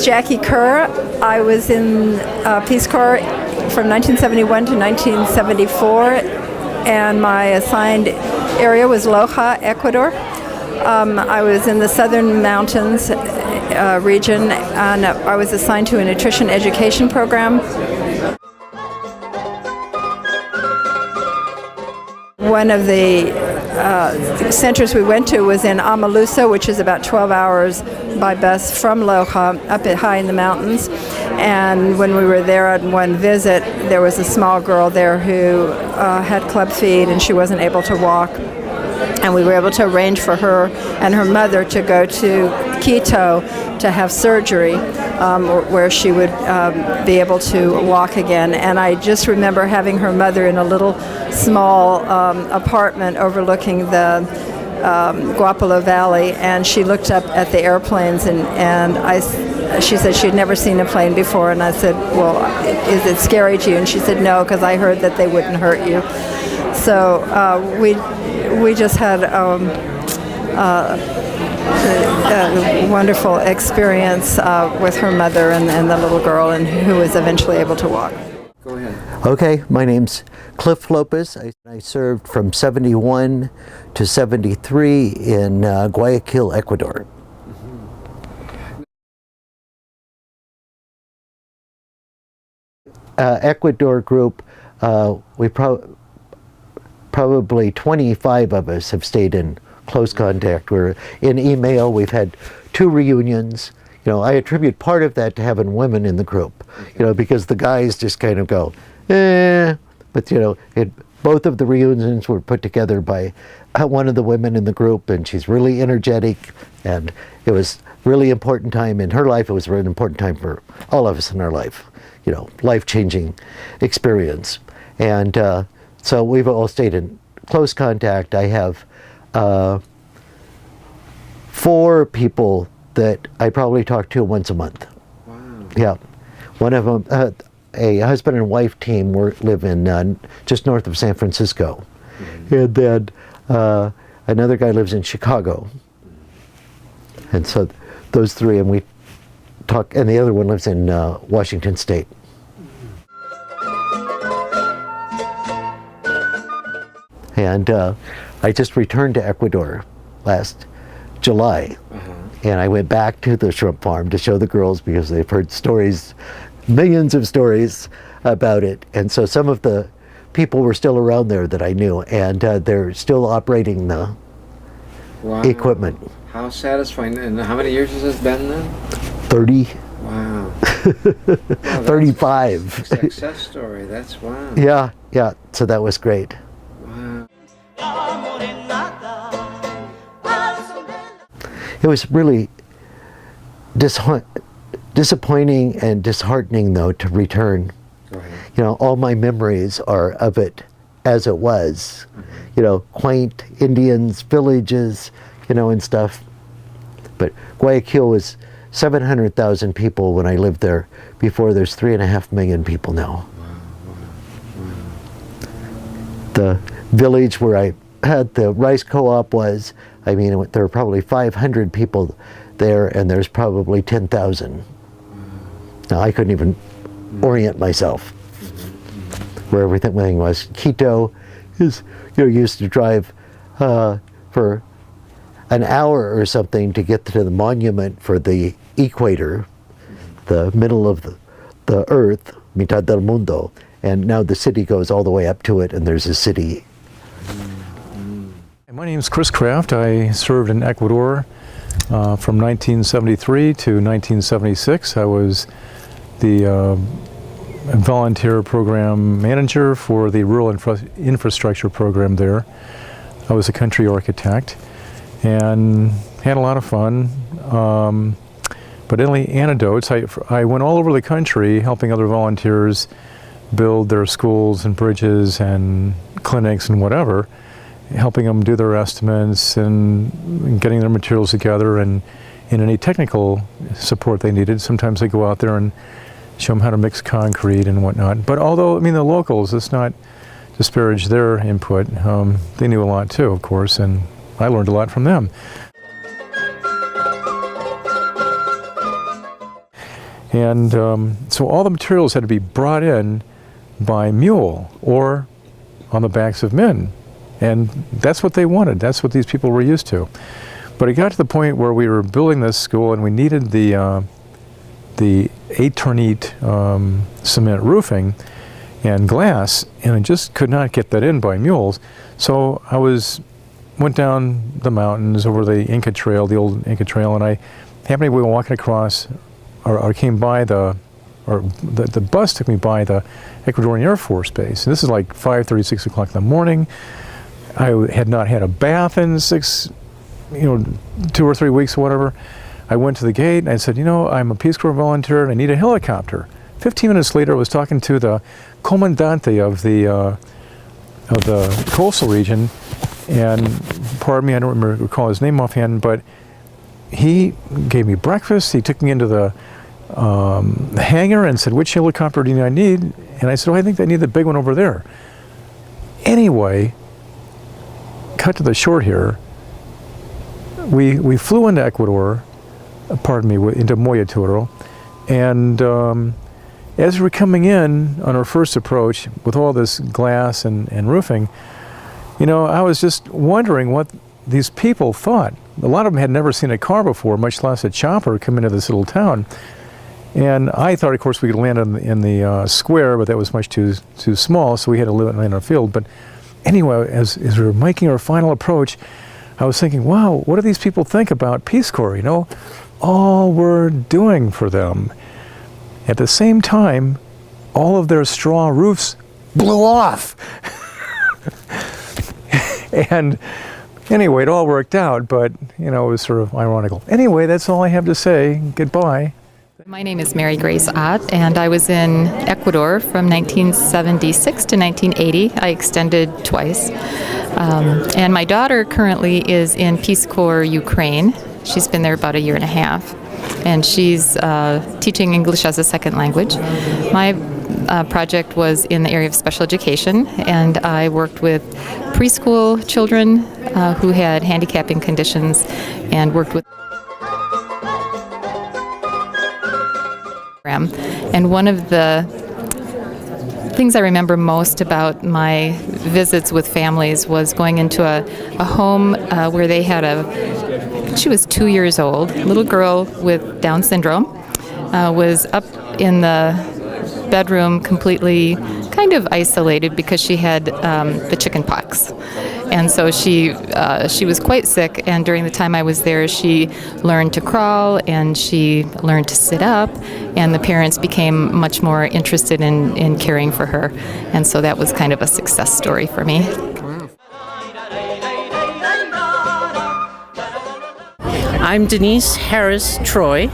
is Jackie Kerr. I was in Peace Corps from 1971 to 1974, and my assigned area was Loja, Ecuador. I was in the southern mountains region, and I was assigned to a nutrition education program. One of the centers we went to was in Amalusa, which is about 12 hours by bus from Loja, up high in the mountains. And when we were there on one visit, there was a small girl there who had club feet and she wasn't able to walk. And we were able to arrange for her and her mother to go to Quito to have surgery, where she would be able to walk again. And I just remember having her mother in a little small apartment overlooking the Guapolo Valley, and she looked up at the airplanes, and she said she'd never seen a plane before, and I said, well, is it scary to you? And she said, no, because I heard that they wouldn't hurt you. So we just had a wonderful experience with her mother and the little girl, and who was eventually able to walk. Go ahead. Okay, my name's Cliff Lopez. I served from 71 to 73 in Guayaquil, Ecuador. Ecuador group, we probably 25 of us have stayed in close contact. We're in email. We've had 2 reunions. You know, I attribute part of that to having women in the group, you know, because the guys just kind of go, eh. But, you know, both of the reunions were put together by one of the women in the group, and she's really energetic, and it was really important time in her life. It was a really important time for all of us in our life, you know, life-changing experience. And so we've all stayed in close contact. I have 4 people that I probably talk to once a month. Wow. Yeah. One of them, a husband and wife team, live in just north of San Francisco. Mm-hmm. And then another guy lives in Chicago. Mm-hmm. And so those 3, and we talk, and the other one lives in Washington State. Mm-hmm. And I just returned to Ecuador last July. And I went back to the shrimp farm to show the girls, because they've heard stories, millions of stories about it. And so some of the people were still around there that I knew, and they're still operating the equipment. How satisfying. And how many years has this been then? 30. Wow. 35. Success story. That's wow. Yeah, yeah. So that was great. Wow. It was really disappointing and disheartening, though, to return. Go ahead. You know, all my memories are of it as it was. Mm-hmm. You know, quaint Indians, villages, you know, and stuff. But Guayaquil was 700,000 people when I lived there. Before, there's 3.5 million people now. Wow. The village where I had the rice co-op was, I mean, there were probably 500 people there, and there's probably 10,000. Now, I couldn't even orient myself where everything was. Quito is, you know, used to drive for an hour or something to get to the monument for the equator, the middle of the earth, mitad del mundo, and now the city goes all the way up to it, and there's a city. My name is Chris Kraft. I served in Ecuador from 1973 to 1976. I was the volunteer program manager for the rural infrastructure program there. I was a country architect and had a lot of fun. But any anecdotes, I went all over the country helping other volunteers build their schools and bridges and clinics and whatever, helping them do their estimates and getting their materials together, and in any technical support they needed. Sometimes they go out there and show them how to mix concrete and whatnot. But although, I mean, the locals, let's not disparage their input. They knew a lot too, of course, and I learned a lot from them. And so all the materials had to be brought in by mule or on the backs of men. And that's what they wanted. That's what these people were used to. But it got to the point where we were building this school and we needed the 8-turnite cement roofing and glass, and I just could not get that in by mules. So I went down the mountains over the Inca Trail, the old Inca Trail, and I happened to be walking across, or came by the bus took me by the Ecuadorian Air Force Base. And this is like 5:30, 6 o'clock in the morning. I had not had a bath in 2 or 3 weeks or whatever. I went to the gate and I said, I'm a Peace Corps volunteer and I need a helicopter. 15 minutes later, I was talking to the comandante of the coastal region, and pardon me, I don't recall his name offhand, but he gave me breakfast. He took me into the hangar and said, which helicopter do I need? And I said, I think I need the big one over there. Anyway, cut to the short here, we flew into Ecuador, into Moyatoro, and as we were coming in on our first approach with all this glass and roofing, I was just wondering what these people thought. A lot of them had never seen a car before, much less a chopper come into this little town. And I thought, of course, we could land in the square, but that was much too small, so we had to land on a field. But anyway, as we were making our final approach, I was thinking, wow, what do these people think about Peace Corps, all we're doing for them. At the same time, all of their straw roofs blew off. And anyway, it all worked out, but, it was sort of ironical. Anyway, that's all I have to say. Goodbye. My name is Mary Grace Ott, and I was in Ecuador from 1976 to 1980. I extended twice. And my daughter currently is in Peace Corps Ukraine. She's been there about a year and a half, and she's teaching English as a second language. My project was in the area of special education, and I worked with preschool children who had handicapping conditions and worked with And one of the things I remember most about my visits with families was going into a home where they had she was 2 years old, a little girl with Down syndrome, was up in the bedroom completely kind of isolated because she had the chicken pox. And so she was quite sick, and during the time I was there, she learned to crawl and she learned to sit up, and the parents became much more interested in caring for her. And so that was kind of a success story for me. I'm Denise Harris Troy.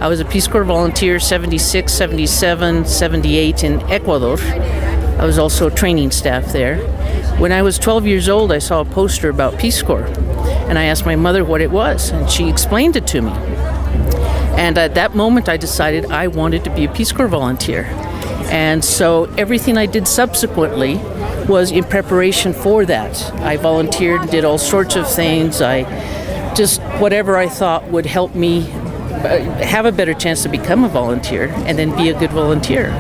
I was a Peace Corps volunteer 76, 77, 78 in Ecuador. I was also training staff there. When I was 12 years old, I saw a poster about Peace Corps, and I asked my mother what it was, and she explained it to me. And at that moment, I decided I wanted to be a Peace Corps volunteer. And so everything I did subsequently was in preparation for that. I volunteered and did all sorts of things. Whatever I thought would help me have a better chance to become a volunteer and then be a good volunteer.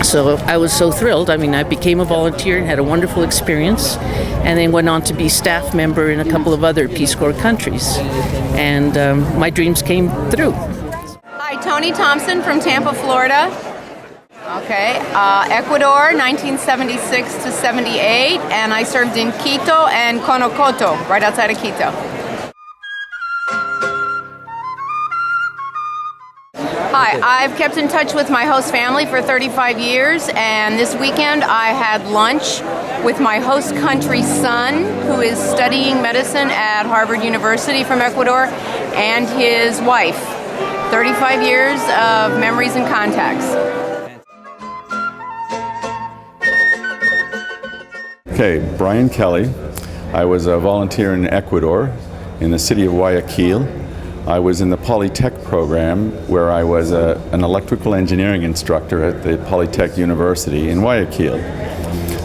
So I was so thrilled. I became a volunteer and had a wonderful experience, and then went on to be staff member in a couple of other Peace Corps countries. And my dreams came through. Hi, Tony Thompson from Tampa, Florida. Okay, Ecuador, 1976 to 78, and I served in Quito and Conocoto, right outside of Quito. Hi, I've kept in touch with my host family for 35 years, and this weekend I had lunch with my host country's son, who is studying medicine at Harvard University from Ecuador, and his wife. 35 years of memories and contacts. Okay, Brian Kelly. I was a volunteer in Ecuador, in the city of Guayaquil. I was in the Polytech program, where I was an electrical engineering instructor at the Polytech University in Guayaquil.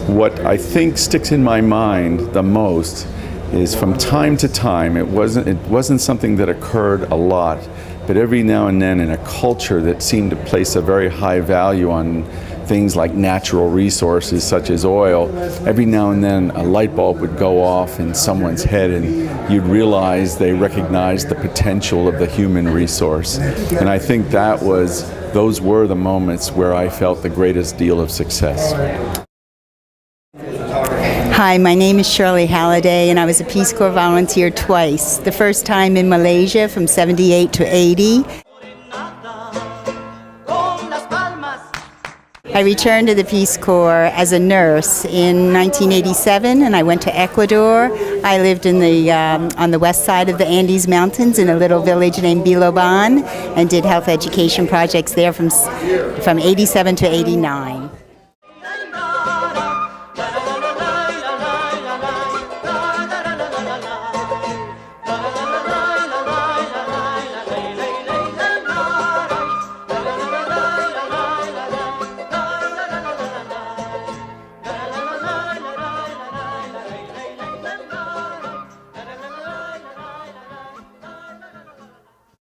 What I think sticks in my mind the most is, from time to time, it wasn't something that occurred a lot, but but every now and then in a culture that seemed to place a very high value on things like natural resources such as oil, every now and then a light bulb would go off in someone's head and you'd realize they recognized the potential of the human resource. And I think those were the moments where I felt the greatest deal of success. Hi, my name is Shirley Halliday, and I was a Peace Corps volunteer twice. The first time in Malaysia from 78 to 80. I returned to the Peace Corps as a nurse in 1987, and I went to Ecuador. I lived in on the west side of the Andes Mountains in a little village named Biloban, and did health education projects there from 87 to 89.